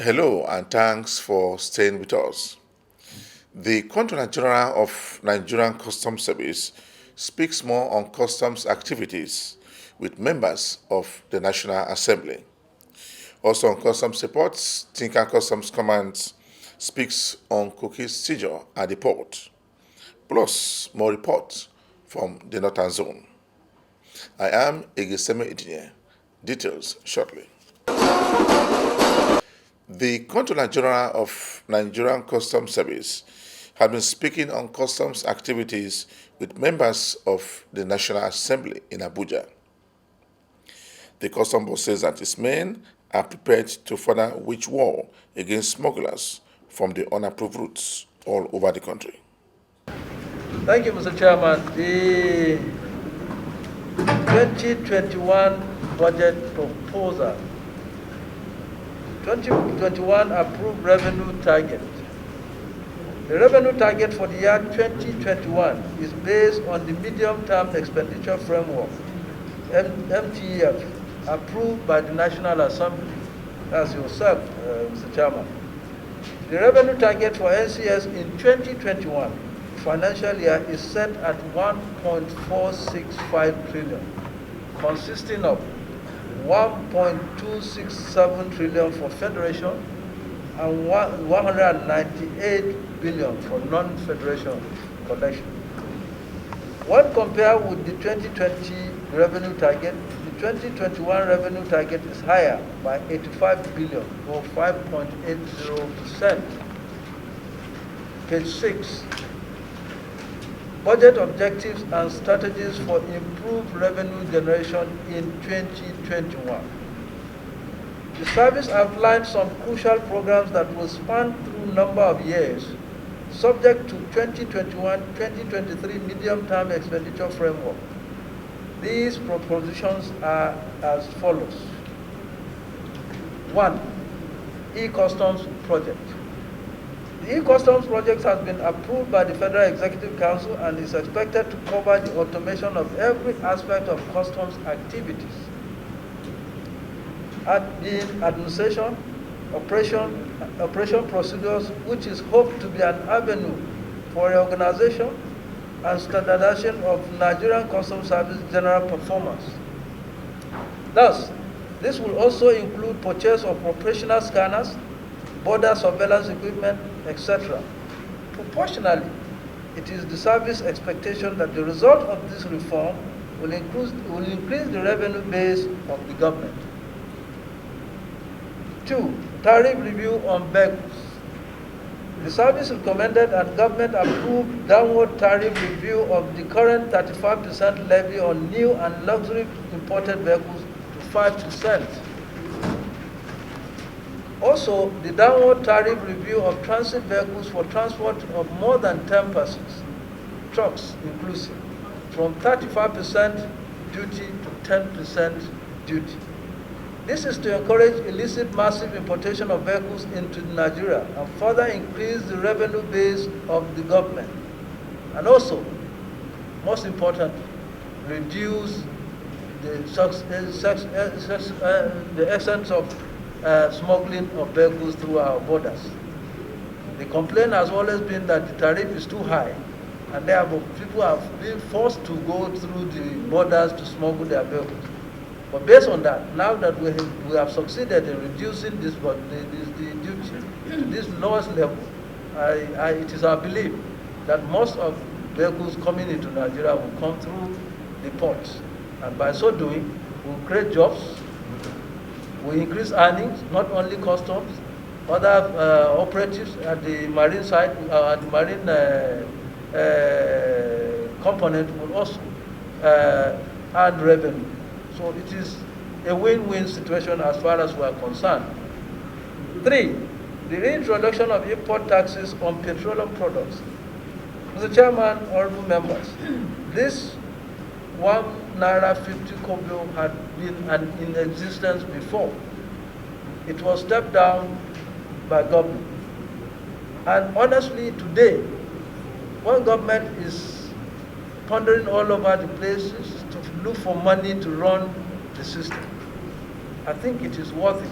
Hello and thanks for staying with us. The Comptroller General of Nigerian Customs Service speaks more on customs activities with members of the National Assembly. Also on customs reports, Tinker Customs Command speaks on cookies seizure at the port, plus more reports from the Northern Zone. I am Egeseme Idinye. Details shortly. The Comptroller General of Nigerian Customs Service has been speaking on customs activities with members of the National Assembly in Abuja. The customs boss says that its men are prepared to further wage war against smugglers from the unapproved routes all over the country. Thank you, Mr. Chairman. The 2021 budget proposal, 2021 approved revenue target. The revenue target for the year 2021 is based on the medium-term expenditure framework, MTEF, approved by the National Assembly, as yourself, Mr. Chairman. The revenue target for NCS in 2021 financial year is set at 1.465 trillion, consisting of 1.267 trillion for federation and 198 billion for non-federation collection. When compared with the 2020 revenue target, the 2021 revenue target is higher by 85 billion or 5.80%. Page 6. Budget objectives and strategies for improved revenue generation in 2021. The service outlined some crucial programs that will span through a number of years, subject to 2021-2023 medium-term expenditure framework. These propositions are as follows. 1. E-Customs Project. The e-Customs project has been approved by the Federal Executive Council and is expected to cover the automation of every aspect of customs activities. The administration, operation procedures, which is hoped to be an avenue for reorganization and standardization of Nigerian Customs Service general performance. Thus, this will also include purchase of operational scanners, border surveillance equipment, etc. Proportionally, it is the service expectation that the result of this reform will increase the revenue base of the government. 2. Tariff review on vehicles. The service recommended and government approved downward tariff review of the current 35% levy on new and luxury imported vehicles to 5%. Also, the downward tariff review of transit vehicles for transport of more than 10 persons, trucks inclusive, from 35% duty to 10% duty. This is to encourage illicit massive importation of vehicles into Nigeria and further increase the revenue base of the government. And also, most importantly, reduce the extent of smuggling of vehicles through our borders. The complaint has always been that the tariff is too high, and therefore people have been forced to go through the borders to smuggle their vehicles. But based on that, now that we have succeeded in reducing the duty to this lowest level, it is our belief that most of vehicles coming into Nigeria will come through the ports, and by so doing, we'll create jobs. We increase earnings, not only customs, other operatives at the marine side, at the marine component will also earn revenue. So it is a win-win situation as far as we are concerned. 3. The reintroduction of import taxes on petroleum products. Mr. Chairman, honorable members, this N1.50 had been in existence before. It was stepped down by government. And honestly, today, when government is pondering all over the places to look for money to run the system, I think it is worth it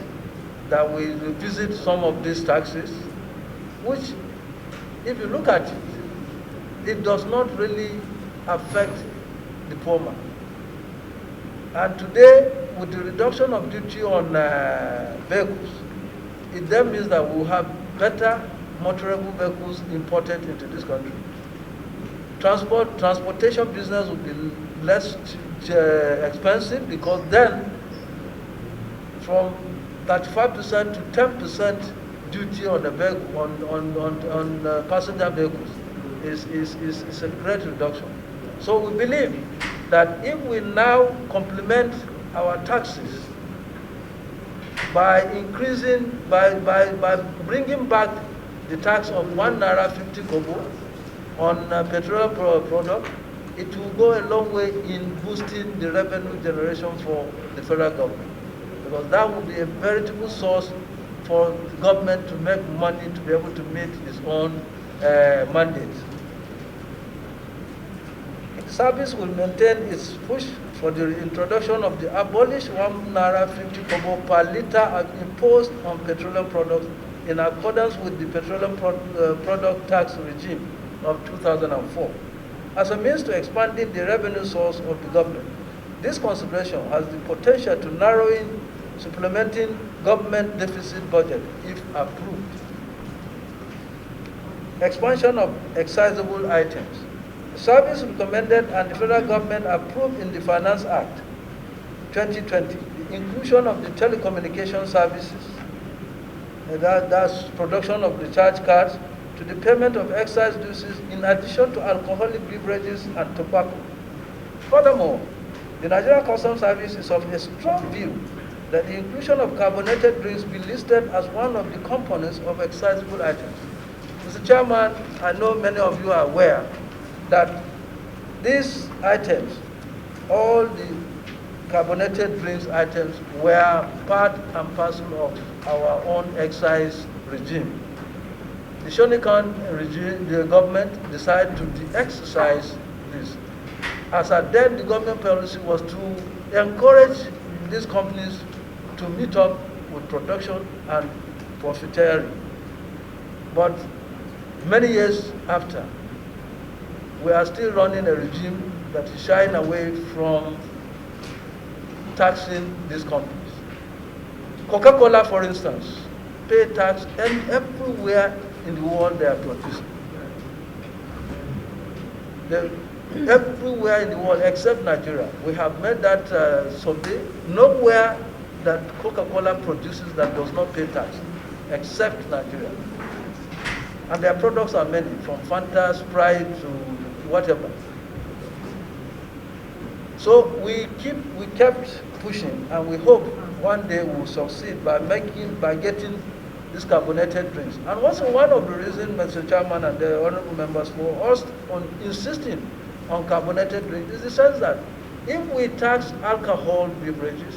that we revisit some of these taxes, which, if you look at it, it does not really affect the poor man. And today, with the reduction of duty on vehicles, it then means that we will have better motorable vehicles imported into this country. Transportation business will be less expensive, because then from 35% to 10% duty on the vehicle, on passenger vehicles is a great reduction. So we believe that if we now complement our taxes by increasing, by bringing back the tax of 1 naira 50 kobo on petroleum product, it will go a long way in boosting the revenue generation for the federal government, because that will be a veritable source for the government to make money to be able to meet its own mandates. Service will maintain its push for the introduction of the abolished 1 naira 50 kobo per litre imposed on petroleum products in accordance with the petroleum product tax regime of 2004, as a means to expanding the revenue source of the government. This consideration has the potential to narrowing, supplementing government deficit budget if approved. Expansion of excisable items. The service recommended and the federal government approved in the Finance Act 2020 the inclusion of the telecommunication services, that's production of recharge cards, to the payment of excise duties in addition to alcoholic beverages and tobacco. Furthermore, the Nigerian Customs Service is of a strong view that the inclusion of carbonated drinks be listed as one of the components of excisable items. Mr. Chairman, I know many of you are aware that these items, all the carbonated drinks items, were part and parcel of our own excise regime. The Shonikan regime, the government decided to de-exercise this. As at then, the government policy was to encourage these companies to meet up with production and profiteering. But many years after, we are still running a regime that is shying away from taxing these companies. Coca-Cola, for instance, pay tax everywhere in the world they are producing. Everywhere in the world except Nigeria. We have made that survey. Nowhere that Coca-Cola produces that does not pay tax, except Nigeria. And their products are many, from Fanta, Sprite to whatever. So we kept pushing, and we hope one day we will succeed by getting these carbonated drinks. And also one of the reasons, Mr. Chairman and the honorable members, for us on insisting on carbonated drinks is the sense that if we tax alcohol beverages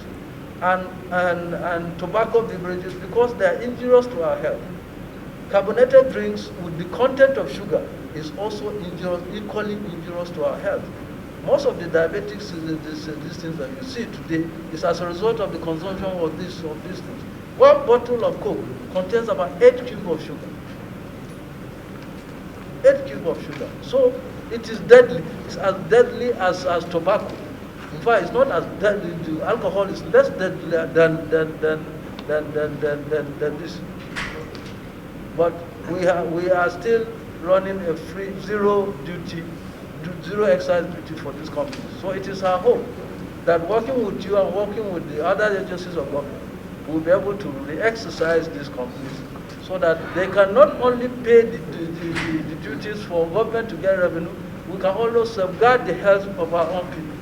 and tobacco beverages because they are injurious to our health, carbonated drinks with the content of sugar is also equally injurious to our health. Most of the diabetics, these things that you see today, is as a result of the consumption of these things. One bottle of Coke contains about 8 cubes of sugar. 8 cubes of sugar. So it is deadly. It's as deadly as tobacco. In fact, it's not as deadly. Alcohol is less deadly than this. But we are still running a free zero excise duty for these companies. So it is our hope that working with you and working with the other agencies of government, we'll be able to re-exercise these companies so that they can not only pay the duties for government to get revenue, we can also safeguard the health of our own people.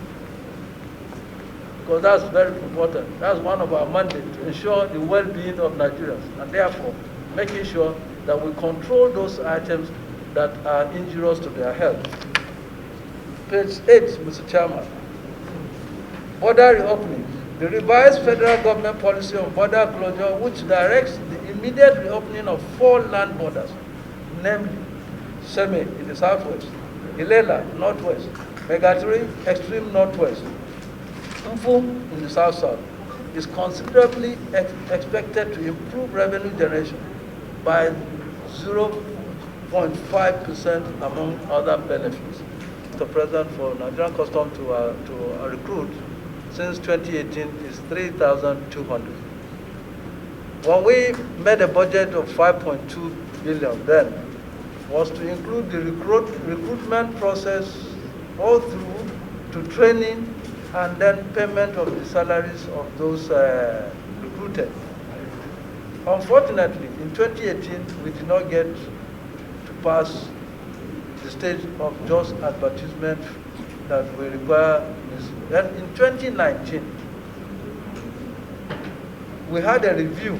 Because that's very important. That's one of our mandates, to ensure the well-being of Nigerians, and therefore making sure that we control those items that are injurious to their health. Page 8, Mr. Chairman. Border reopening. The revised federal government policy on border closure, which directs the immediate reopening of 4 land borders, namely Seme in the southwest, Ilela, northwest, Megatri, extreme northwest, Mfu in the south-south, is considerably expected to improve revenue generation by 0.5% among other benefits. The President, for Nigerian Custom to recruit since 2018 is 3,200. When we made a budget of 5.2 billion then, was to include the recruitment process all through to training and then payment of the salaries of those recruited. Unfortunately, in 2018, we did not get to pass the stage of just advertisement that we require. Then in 2019, we had a review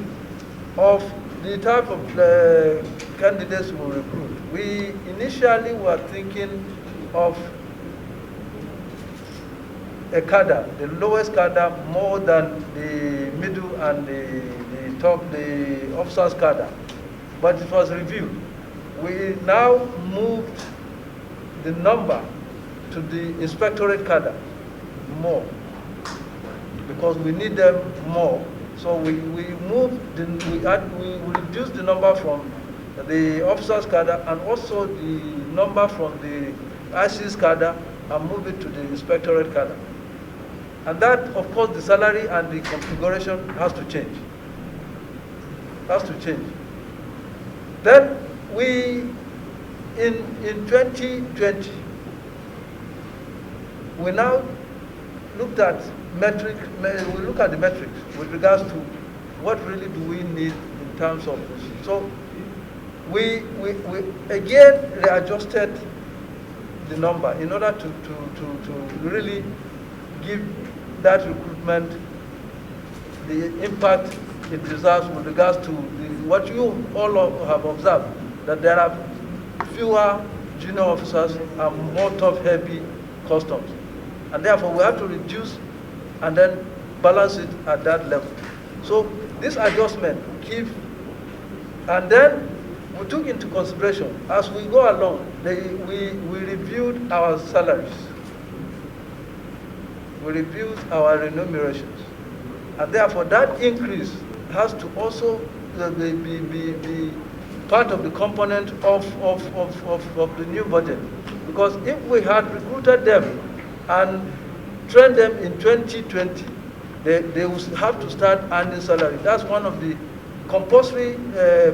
of the type of candidates we recruit. We initially were thinking of a cadre, the lowest cadre, more than the middle and the top, the officers cadre. But it was reviewed. We now moved the number to the inspectorate cadre more because we need them more. So we reduced the number from the officers cadre and also the number from the IC's cadre and moved it to the inspectorate cadre. And that, of course, the salary and the configuration has to change. Then in 2020, we now looked at we look at the metrics with regards to what really do we need in terms of this. So we again readjusted the number in order to really give that recruitment the impact it deserves with regards to what you all have observed, that there are fewer junior officers and more top-heavy customs. And therefore, we have to reduce and then balance it at that level. So this adjustment and then we took into consideration, as we go along, we reviewed our salaries. We reviewed our remunerations. And therefore, that increase has to also be part of the component of the new budget. Because if we had recruited them and trained them in 2020, they will have to start earning salary. That's one of the compulsory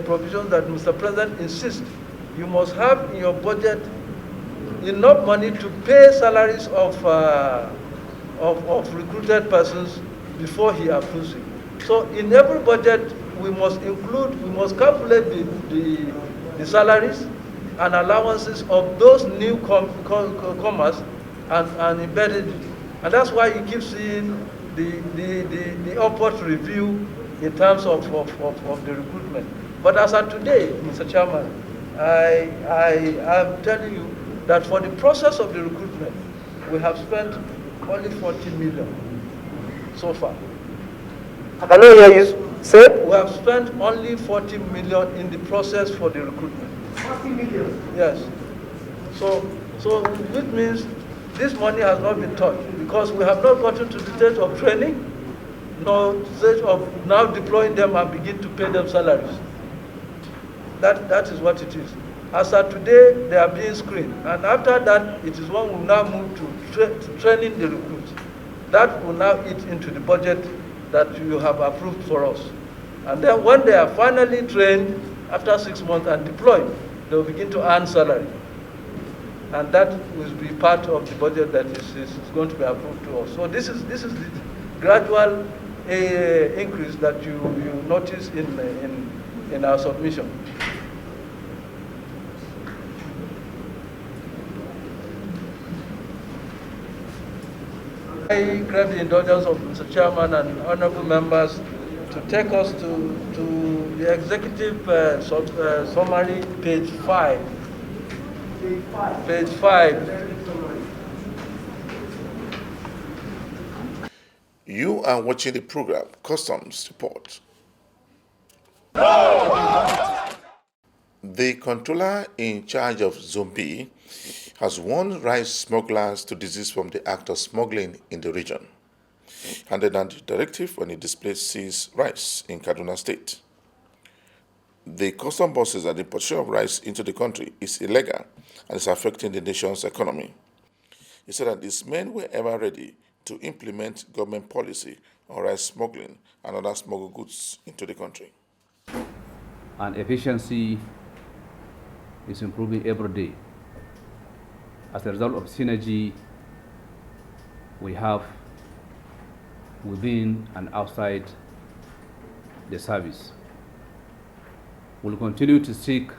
provisions that Mr. President insists. You must have in your budget enough money to pay salaries of recruited persons before he approves it. So in every budget, we must calculate the salaries and allowances of those new comers and embed it. And that's why you keep seeing the upward review in terms of the recruitment. But as of today, Mr. Chairman, I am telling you that for the process of the recruitment, we have spent only 40 million so far. I cannot hear you. Sir? We have spent only 40 million in the process for the recruitment. 40 million? Yes. So which means this money has not been touched because we have not gotten to the stage of training, nor stage of now deploying them and begin to pay them salaries. That is what it is. As of today, they are being screened. And after that, it is when we now move to training the recruits. That will now eat into the budget that you have approved for us. And then when they are finally trained, after 6 months and deployed, they will begin to earn salary. And that will be part of the budget that is going to be approved to us. So this is the gradual increase that you notice in our submission. I crave the indulgence of Mr. Chairman and honorable members to take us to the executive summary, page 5. Page 5. You are watching the program Customs Report. The Comptroller in charge of Zone B has warned rice smugglers to desist from the act of smuggling in the region. handed down the directive when it displayed seized rice in Kaduna State. The custom bosses and the importation of rice into the country is illegal and is affecting the nation's economy. He said that these men were ever ready to implement government policy on rice smuggling and other smuggled goods into the country. And efficiency is improving every day. As a result of synergy we have within and outside the service. We'll continue to seek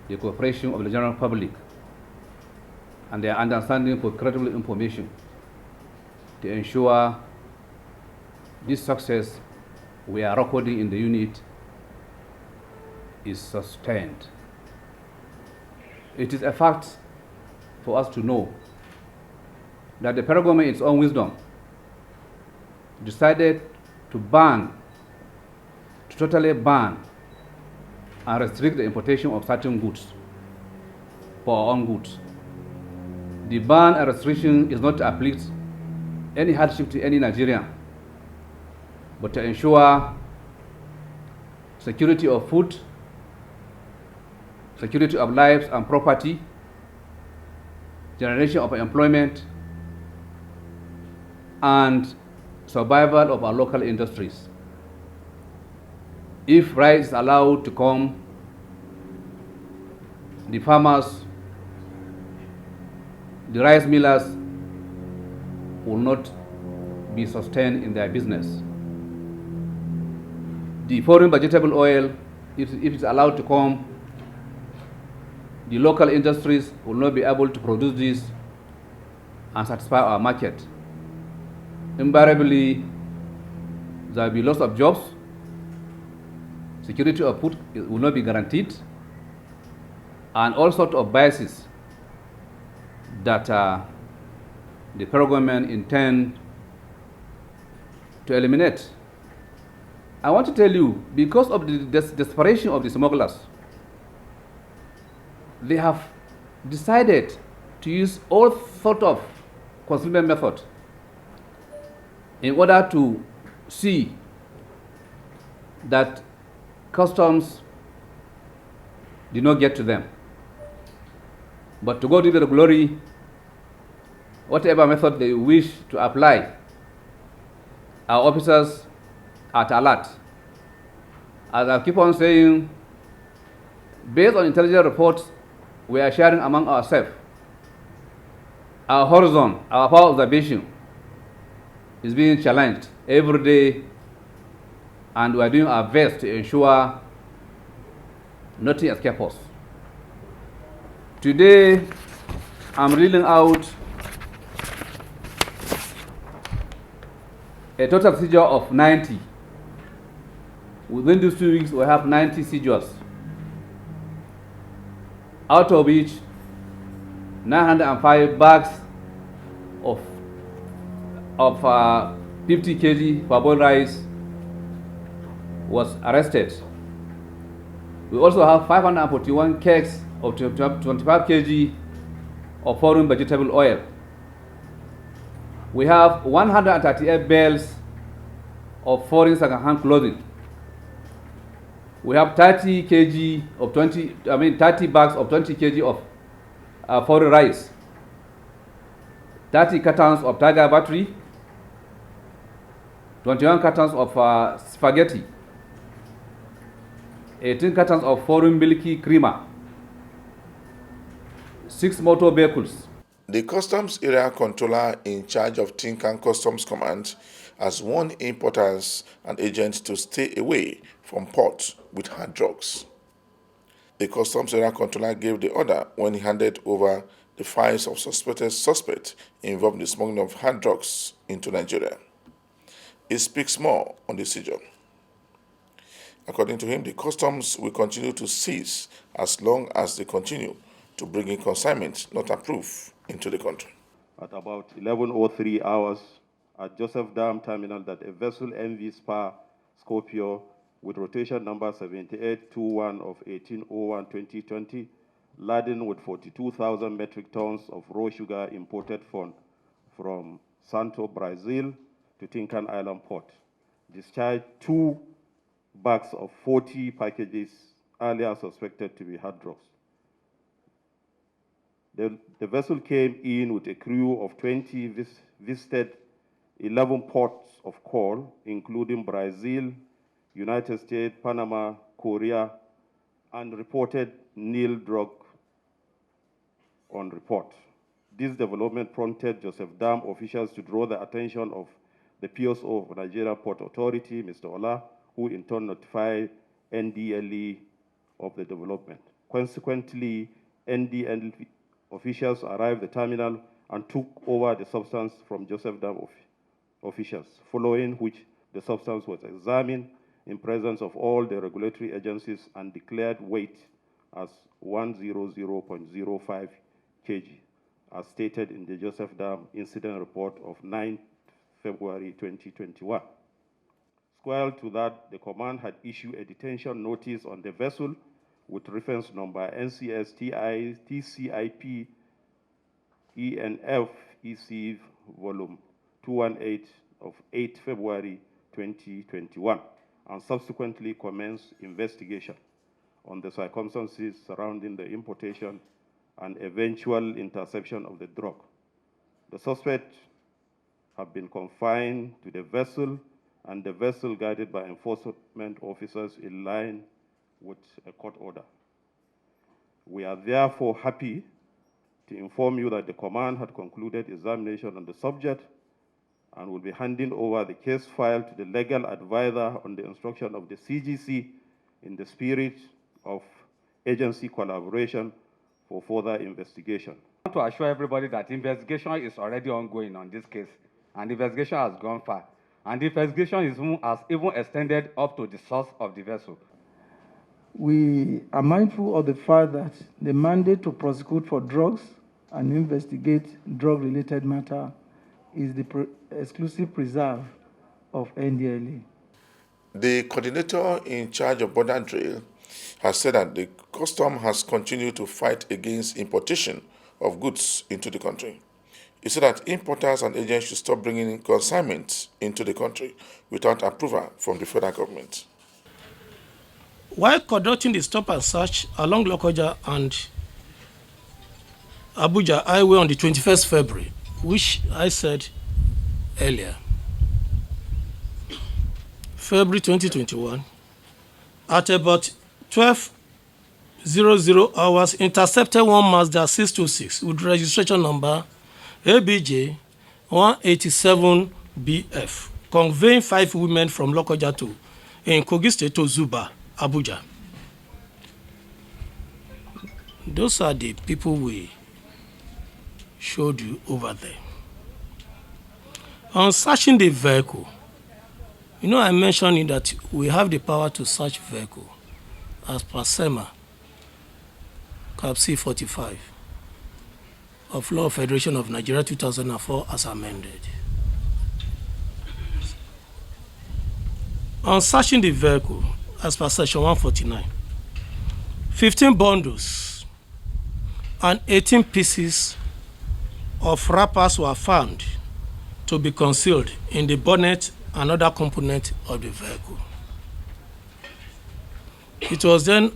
the cooperation of the general public and their understanding for credible information to ensure this success we are recording in the unit is sustained. It is a fact for us to know that the federal government, in its own wisdom, decided to totally ban and restrict the importation of certain goods for our own goods. The ban and restriction is not to afflict any hardship to any Nigerian, but to ensure security of food, security of lives and property, generation of employment, and survival of our local industries. If rice is allowed to come, the farmers, the rice millers will not be sustained in their business. The foreign vegetable oil, if it's allowed to come, the local industries will not be able to produce this and satisfy our market. Invariably, there will be loss of jobs, security of food will not be guaranteed, and all sorts of biases that the federal government intend to eliminate. I want to tell you, because of the desperation of the smugglers, they have decided to use all sorts of concealment methods in order to see that customs did not get to them. But to God be the glory, whatever method they wish to apply, our officers are at alert. As I keep on saying, based on intelligence reports we are sharing among ourselves, our horizon, our power observation is being challenged every day, and we are doing our best to ensure nothing escapes us. Today, I'm reading out a total seizure of 90. Within these 2 weeks, we have 90 seizures, out of which 905 bags of 50 kg parboiled rice was arrested. We also have 541 kegs of 25 kg of foreign vegetable oil. We have 138 bales of foreign second-hand clothing. We have 30 bags of 20 kg of foreign rice, 30 cartons of Tiger battery, 21 cartons of spaghetti, 18 cartons of foreign milky creamer, 6 motor vehicles. The Customs Area Controller in charge of Tinkan Customs Command has warned importers and agents to stay away from ports with hard drugs. The Customs Area Controller gave the order when he handed over the files of suspects involved in the smuggling of hard drugs into Nigeria. He speaks more on the seizure. According to him, the customs will continue to seize as long as they continue to bring in consignment not approved into the country. At about 11:03 hours at Joseph Dam Terminal, that a vessel MV Spa Scorpio with rotation number 7821 of 18/01/2020, laden with 42,000 metric tons of raw sugar imported from Santo, Brazil, to Tinkan Island port, discharged 2 bags of 40 packages earlier suspected to be hard drugs. The vessel came in with a crew of 20, visited 11 ports of call, including Brazil, United States, Panama, Korea, and reported nil drug on report. This development prompted Joseph Dam officials to draw the attention of the PSO of Nigeria Port Authority, Mr. Ola, who in turn notified NDLE of the development. Consequently, NDLE officials arrived at the terminal and took over the substance from Joseph Dam officials, following which the substance was examined in presence of all the regulatory agencies and declared weight as 100.05 kg, as stated in the Joseph Dam incident report of 9 February 2021. Square to that, the command had issued a detention notice on the vessel with reference number NCS TCIP ENF EC volume 218 of 8 February 2021, and subsequently commenced investigation on the circumstances surrounding the importation and eventual interception of the drug. The suspects have been confined to the vessel, and the vessel guided by enforcement officers in line with a court order. We are therefore happy to inform you that the command had concluded examination on the subject and will be handing over the case file to the legal advisor on the instruction of the CGC in the spirit of agency collaboration for further investigation. I want to assure everybody that investigation is already ongoing on this case, and the investigation has gone far. And the investigation has even extended up to the source of the vessel. We are mindful of the fact that the mandate to prosecute for drugs and investigate drug-related matter is the exclusive preserve of NDLE. The coordinator in charge of border drill has said that the custom has continued to fight against importation of goods into the country. He said that importers and agents should stop bringing consignments into the country without approval from the federal government. While conducting the stop and search along Lokoja and Abuja Highway on the 21st February, which I said earlier, February 2021, at about 12:00 hours, intercepted one Mazda 626 with registration number ABJ 187BF, conveying 5 women from Lokoja to in Kogi State to Zuba, Abuja. Those are the people we showed you over there. On searching the vehicle, you know, I mentioned that we have the power to search vehicle as per SEMA, Cap C45 of Law of Federation of Nigeria 2004 as amended. On searching the vehicle as per section 149, 15 bundles and 18 pieces of wrappers were found to be concealed in the bonnet and other components of the vehicle. It was then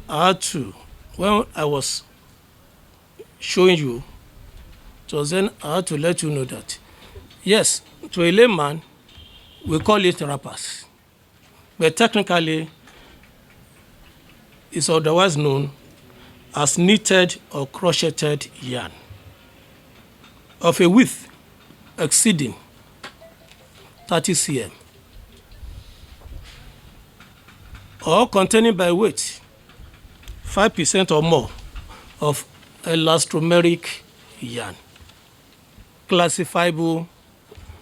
when I was showing you, it was then I had to let you know that, yes, to a layman, we call it wrappers, but technically, it's otherwise known as knitted or crocheted yarn of a width exceeding 30 cm or containing by weight 5% or more of elastomeric yarn, classifiable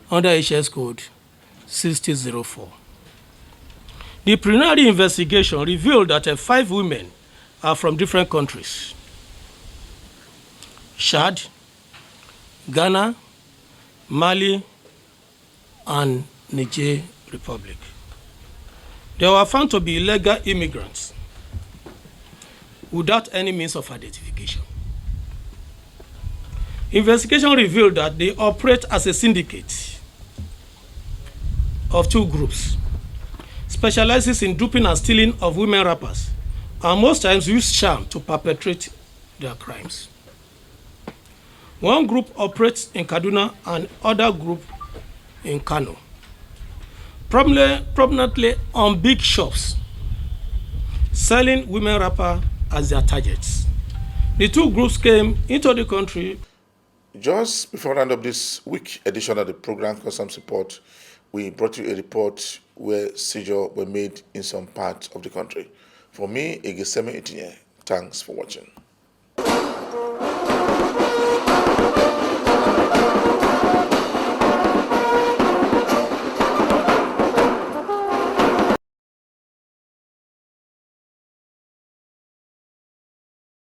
under HS code 6004. The preliminary investigation revealed that 5 women are from different countries: Chad, Ghana, Mali, and Niger Republic. They were found to be illegal immigrants without any means of identification. Investigation revealed that they operate as a syndicate of two groups, specializes in duping and stealing of women rappers, and most times use charm to perpetrate their crimes. One group operates in Kaduna and other group in Kano, prominently on big shops, selling women rapper as their targets. The two groups came into the country. Just before we round up this week edition of the program Customs Report, we brought you a report where seizures were made in some parts of the country. For me, Egeseme Itinye, thanks for watching.